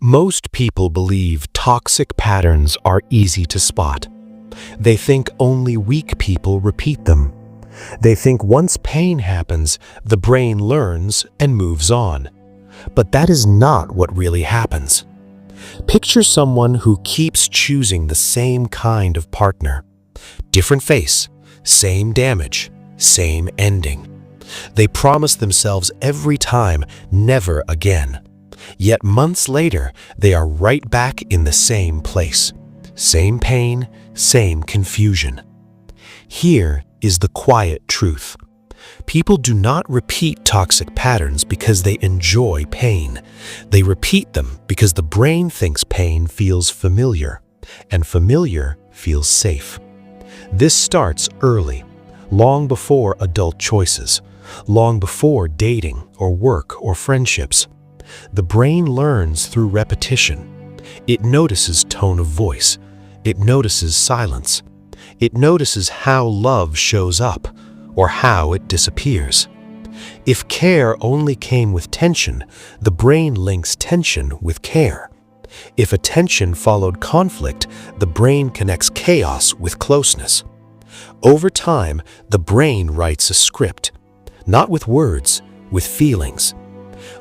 Most people believe toxic patterns are easy to spot. They think only weak people repeat them. They think once pain happens, the brain learns and moves on. But that is not what really happens. Picture someone who keeps choosing the same kind of partner. Different face, same damage, same ending. They promise themselves every time, never again. Yet months later, they are right back in the same place. Same pain, same confusion. Here is the quiet truth. People do not repeat toxic patterns because they enjoy pain. They repeat them because the brain thinks pain feels familiar, and familiar feels safe. This starts early, long before adult choices, long before dating or work or friendships. The brain learns through repetition. It notices tone of voice. It notices silence. It notices how love shows up or how it disappears. If care only came with tension, the brain links tension with care. If attention followed conflict, the brain connects chaos with closeness. Over time, the brain writes a script, not with words, with feelings.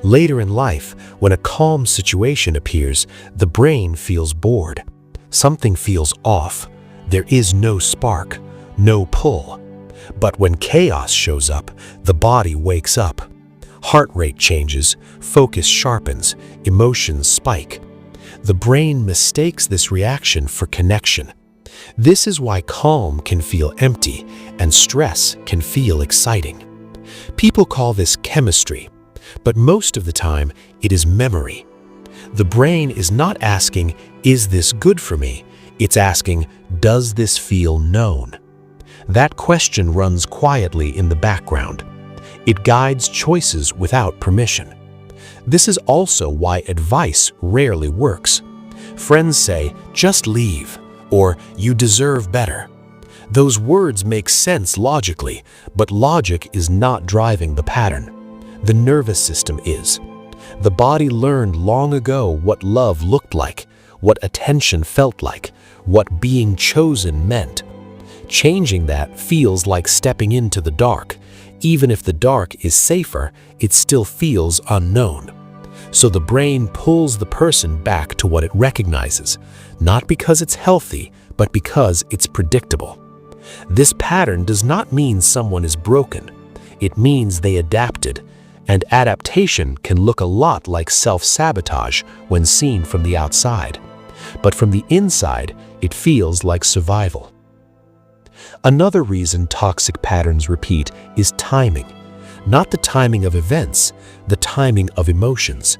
Later in life, when a calm situation appears, the brain feels bored. Something feels off. There is no spark, no pull. But when chaos shows up, the body wakes up. Heart rate changes, focus sharpens, emotions spike. The brain mistakes this reaction for connection. This is why calm can feel empty and stress can feel exciting. People call this chemistry, but most of the time it is memory. The brain is not asking, "Is this good for me?" It's asking, "Does this feel known?" That question runs quietly in the background. It guides choices without permission. This is also why advice rarely works. Friends say, "Just leave," or "You deserve better." Those words make sense logically, but logic is not driving the pattern. The nervous system is. The body learned long ago what love looked like, what attention felt like, what being chosen meant. Changing that feels like stepping into the dark. Even if the dark is safer, it still feels unknown. So the brain pulls the person back to what it recognizes, not because it's healthy, but because it's predictable. This pattern does not mean someone is broken. It means they adapted, and adaptation can look a lot like self-sabotage when seen from the outside. But from the inside, it feels like survival. Another reason toxic patterns repeat is timing. Not the timing of events, the timing of emotions.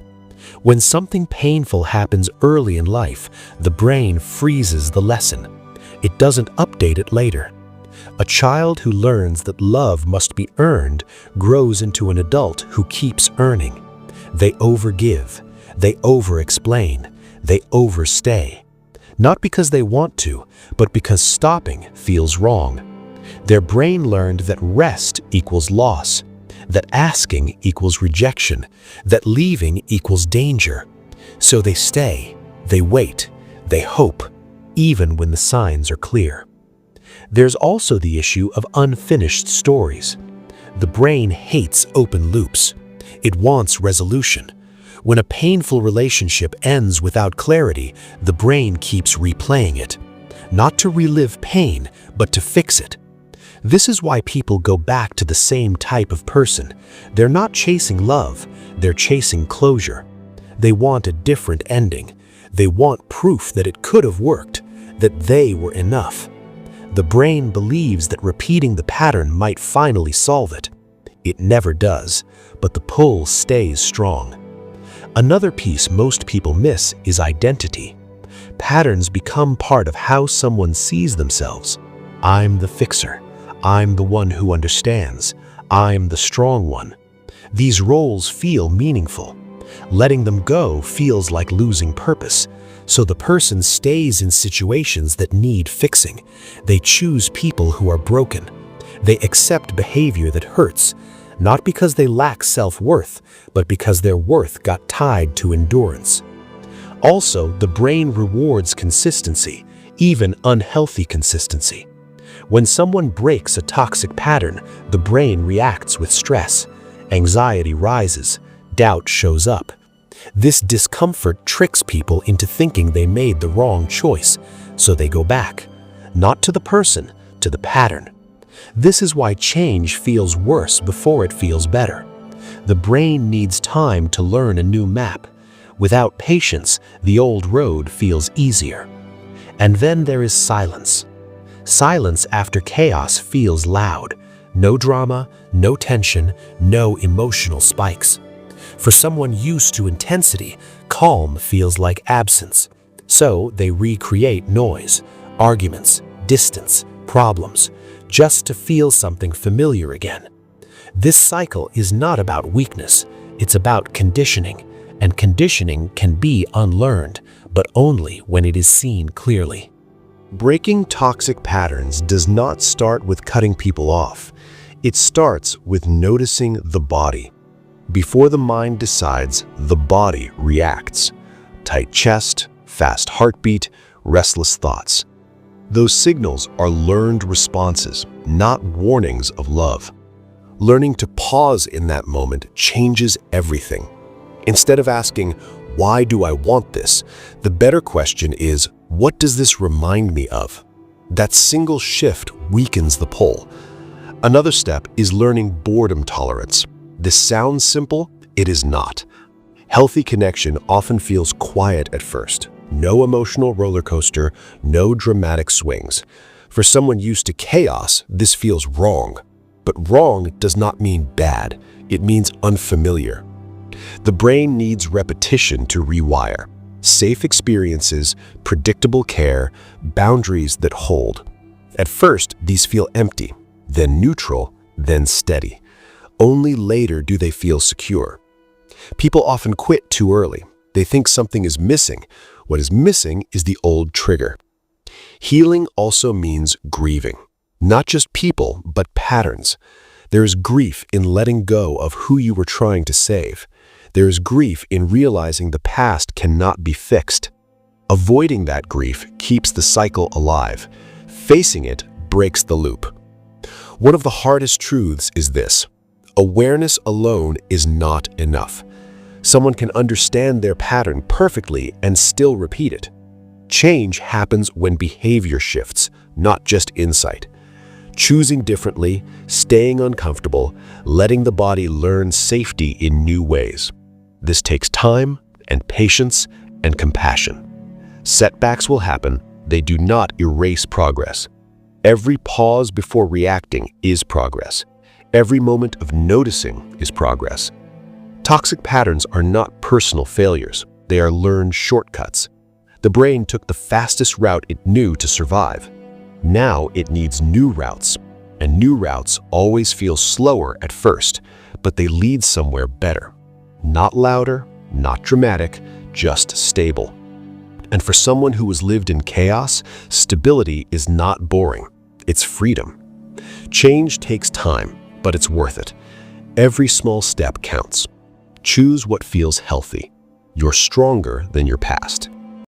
When something painful happens early in life, the brain freezes the lesson. It doesn't update it later. A child who learns that love must be earned grows into an adult who keeps earning. They overgive, they over-explain, they overstay. Not because they want to, but because stopping feels wrong. Their brain learned that rest equals loss, that asking equals rejection, that leaving equals danger. So they stay, they wait, they hope, even when the signs are clear. There's also the issue of unfinished stories. The brain hates open loops. It wants resolution. When a painful relationship ends without clarity, the brain keeps replaying it. Not to relive pain, but to fix it. This is why people go back to the same type of person. They're not chasing love, they're chasing closure. They want a different ending. They want proof that it could have worked, that they were enough. The brain believes that repeating the pattern might finally solve it. It never does, but the pull stays strong. Another piece most people miss is identity. Patterns become part of how someone sees themselves. I'm the fixer. I'm the one who understands. I'm the strong one. These roles feel meaningful. Letting them go feels like losing purpose. So the person stays in situations that need fixing. They choose people who are broken. They accept behavior that hurts, not because they lack self-worth, but because their worth got tied to endurance. Also, the brain rewards consistency, even unhealthy consistency. When someone breaks a toxic pattern, the brain reacts with stress. Anxiety rises, doubt shows up. This discomfort tricks people into thinking they made the wrong choice, so they go back, not to the person, to the pattern. This is why change feels worse before it feels better. The brain needs time to learn a new map. Without patience, the old road feels easier. And then there is silence. Silence after chaos feels loud. No drama, no tension, no emotional spikes. For someone used to intensity, calm feels like absence. So they recreate noise, arguments, distance, problems, just to feel something familiar again. This cycle is not about weakness, it's about conditioning, and conditioning can be unlearned, but only when it is seen clearly. Breaking toxic patterns does not start with cutting people off. It starts with noticing the body. Before the mind decides, the body reacts. Tight chest, fast heartbeat, restless thoughts. Those signals are learned responses, not warnings of love. Learning to pause in that moment changes everything. Instead of asking, "Why do I want this?" the better question is, "What does this remind me of?" That single shift weakens the pull. Another step is learning boredom tolerance. This sounds simple, it is not. Healthy connection often feels quiet at first. No emotional roller coaster, no dramatic swings. For someone used to chaos, this feels wrong. But wrong does not mean bad, it means unfamiliar. The brain needs repetition to rewire. Safe experiences, predictable care, boundaries that hold. At first, these feel empty, then neutral, then steady. Only later do they feel secure. People often quit too early. They think something is missing. What is missing is the old trigger. Healing also means grieving. Not just people, but patterns. There is grief in letting go of who you were trying to save. There is grief in realizing the past cannot be fixed. Avoiding that grief keeps the cycle alive. Facing it breaks the loop. One of the hardest truths is this: awareness alone is not enough. Someone can understand their pattern perfectly and still repeat it. Change happens when behavior shifts, not just insight. Choosing differently, staying uncomfortable, letting the body learn safety in new ways. This takes time and patience and compassion. Setbacks will happen, they do not erase progress. Every pause before reacting is progress. Every moment of noticing is progress. Toxic patterns are not personal failures, they are learned shortcuts. The brain took the fastest route it knew to survive. Now it needs new routes, and new routes always feel slower at first, but they lead somewhere better. Not louder, not dramatic, just stable. And for someone who has lived in chaos, stability is not boring, it's freedom. Change takes time, but it's worth it. Every small step counts. Choose what feels healthy. You're stronger than your past.